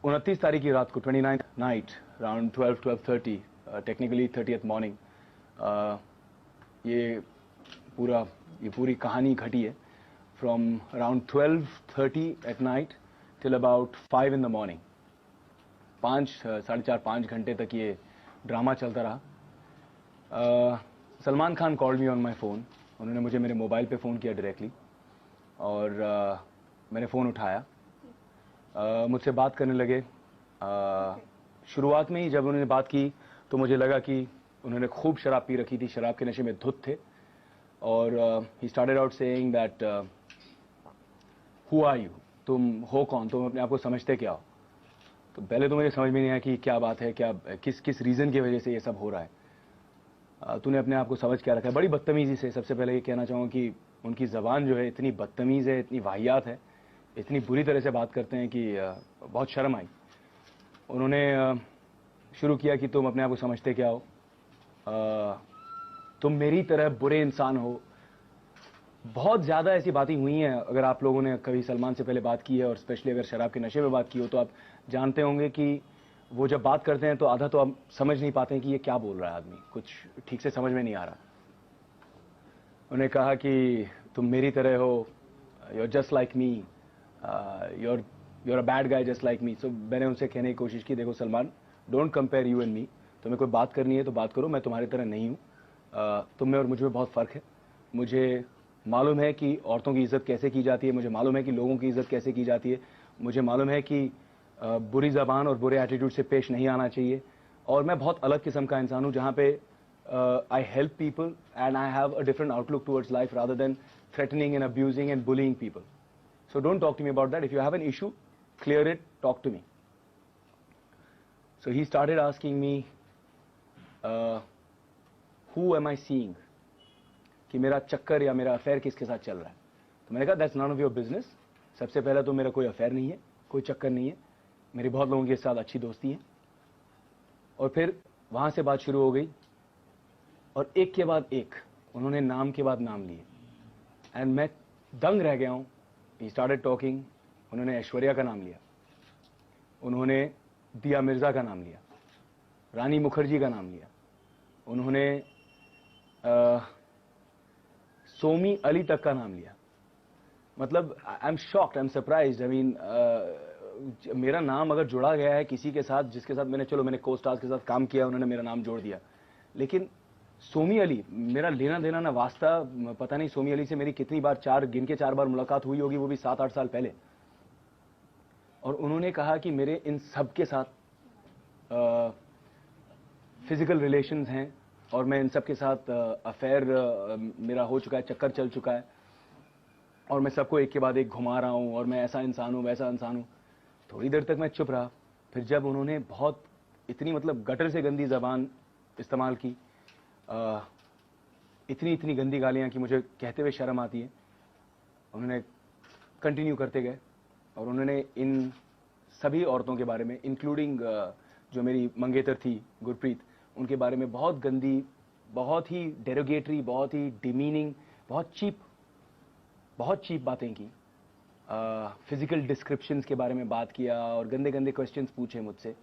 29 तारीख की रात को 29th night around 12:30 technically 30th morning ये पूरी कहानी घटी है from around 12:30 at night till about 5 in the morning. 4.5 घंटे तक ये ड्रामा चलता रहा। Salman Khan called me on my phone. उन्होंने मुझे मेरे मोबाइल पे फ़ोन किया डायरेक्टली और मैंने फ़ोन उठाया। मुझसे बात करने लगे। शुरुआत में ही जब उन्होंने बात की तो मुझे लगा कि उन्होंने खूब शराब पी रखी थी, शराब के नशे में धुत थे। और he started out saying that who are you, तुम हो कौन, तुम अपने आप को समझते क्या हो। तो पहले तो मुझे समझ में नहीं आया कि क्या बात है, किस रीज़न की वजह से ये सब हो रहा है। तूने अपने आप को समझ क्या रखा है। बड़ी बदतमीज़ी से सबसे पहले ये कहना चाहूँगा कि उनकी ज़बान जो है इतनी बदतमीज़ है, इतनी वाहियात है, इतनी बुरी तरह से बात करते हैं कि बहुत शर्म आई। उन्होंने शुरू किया कि तुम अपने आप को समझते क्या हो, तुम मेरी तरह बुरे इंसान हो। बहुत ज़्यादा ऐसी बातें हुई हैं। अगर आप लोगों ने कभी सलमान से पहले बात की है और स्पेशली अगर शराब के नशे में बात की हो तो आप जानते होंगे कि वो जब बात करते हैं तो आधा तो आप समझ नहीं पाते हैं कि ये क्या बोल रहा है आदमी, कुछ ठीक से समझ में नहीं आ रहा। उन्होंने कहा कि तुम मेरी तरह हो, you are just like me, you're a bad guy just like me। So मैंने उनसे कहने की कोशिश की, देखो Salman, don't compare you and me. तुम्हें कोई बात करनी है तो बात करो, मैं तुम्हारी तरह नहीं हूँ। तुम में और मुझ में बहुत फ़र्क है। मुझे मालूम है कि औरतों की इज़्ज़त कैसे की जाती है, मुझे मालूम है कि लोगों की इज़्ज़त कैसे की जाती है, मुझे मालूम है कि बुरी ज़बान और बुरे एटीट्यूड से पेश नहीं आना चाहिए। और मैं बहुत अलग किस्म का इंसान हूँ जहाँ पे I help people and I have a different outlook towards life rather than threatening and abusing and bullying people. So don't talk to me about that. If you have an issue, clear it, talk to me. So he started asking me, who am I seeing? कि मेरा चक्कर या मेरा affair किसके साथ चल रहा है। तो मैंने कहा that's none of your business। सबसे पहला तो मेरा कोई अफेयर नहीं है, कोई चक्कर नहीं है, मेरी बहुत लोगों के साथ अच्छी दोस्ती है। और फिर वहाँ से बात शुरू हो गई और एक के बाद एक उन्होंने नाम के बाद नाम लिए एंड मैं दंग रह गया हूँ। He started talking। उन्होंने ऐश्वर्या का नाम लिया, उन्होंने दिया मिर्जा का नाम लिया, रानी मुखर्जी का नाम लिया, उन्होंने सोमी अली तक का नाम लिया। मतलब I am shocked, I am surprised. I mean मेरा नाम अगर जुड़ा गया है किसी के साथ जिसके साथ मैंने को-स्टार्स के साथ काम किया, उन्होंने मेरा नाम जोड़ दिया। लेकिन सोमी अली, मेरा लेना देना ना वास्ता, पता नहीं सोमी अली से मेरी कितनी बार, गिन के 4 बार मुलाकात हुई होगी, वो भी 7-8 साल पहले। और उन्होंने कहा कि मेरे इन सब के साथ फिजिकल रिलेशंस हैं और मैं इन सब के साथ अफेयर मेरा हो चुका है, चक्कर चल चुका है और मैं सबको एक के बाद एक घुमा रहा हूँ और मैं ऐसा इंसान हूँ, वैसा इंसान हूँ। थोड़ी देर तक मैं चुप रहा। फिर जब उन्होंने बहुत इतनी मतलब गटर से गंदी ज़बान इस्तेमाल की, इतनी गंदी गालियाँ कि मुझे कहते हुए शर्म आती है, उन्होंने कंटिन्यू करते गए और उन्होंने इन सभी औरतों के बारे में, इंक्लूडिंग जो मेरी मंगेतर थी गुरप्रीत, उनके बारे में बहुत गंदी, बहुत ही डेरोगेटरी, बहुत ही डिमीनिंग, बहुत चीप बातें की। फिजिकल डिस्क्रिप्शंस के बारे में बात किया और गंदे गंदे क्वेश्चंस पूछे मुझसे।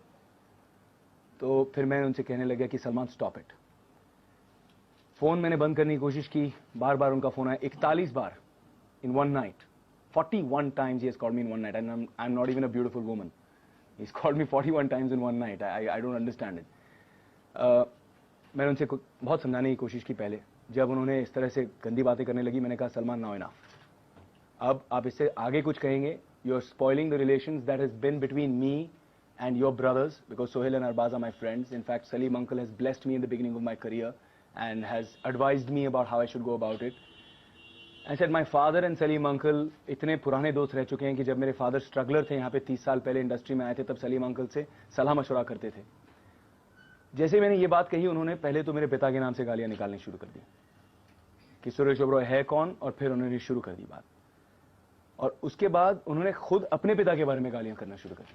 तो फिर मैं उनसे कहने लगा कि सलमान स्टॉप इट। फ़ोन मैंने बंद करने की कोशिश की, बार बार उनका फ़ोन आया, 41 बार in one night. 41 times he has called me in one night and I'm not even a beautiful woman. He's called me 41 times in one night. I don't understand it. मैंने उनसे बहुत समझाने की कोशिश की पहले। जब उन्होंने इस तरह से गंदी बातें करने लगी, मैंने कहा सलमान नाउ इनफ, अब आप इससे आगे कुछ कहेंगे, you are spoiling the relations that has been between me and your brothers, because Sohail and Arbaz are my friends. In fact, Salim uncle has blessed me in the beginning of my career and has advised me about how I should go about it. I said my father and Salim uncle इतने पुराने दोस्त रह चुके हैं कि जब मेरे father struggler थे यहाँ पे 30 साल पहले इंडस्ट्री में आए थे, तब सलीम अंकल से सलाह मशवरा करते थे। जैसे मैंने ये बात कही, उन्होंने पहले तो मेरे पिता के नाम से गालियाँ निकालनी शुरू कर दी कि सुरेश ओबरॉय है कौन, और फिर उन्होंने शुरू कर दी बात। और उसके बाद उन्होंने खुद अपने पिता के बारे में गालियाँ करना शुरू कर दी।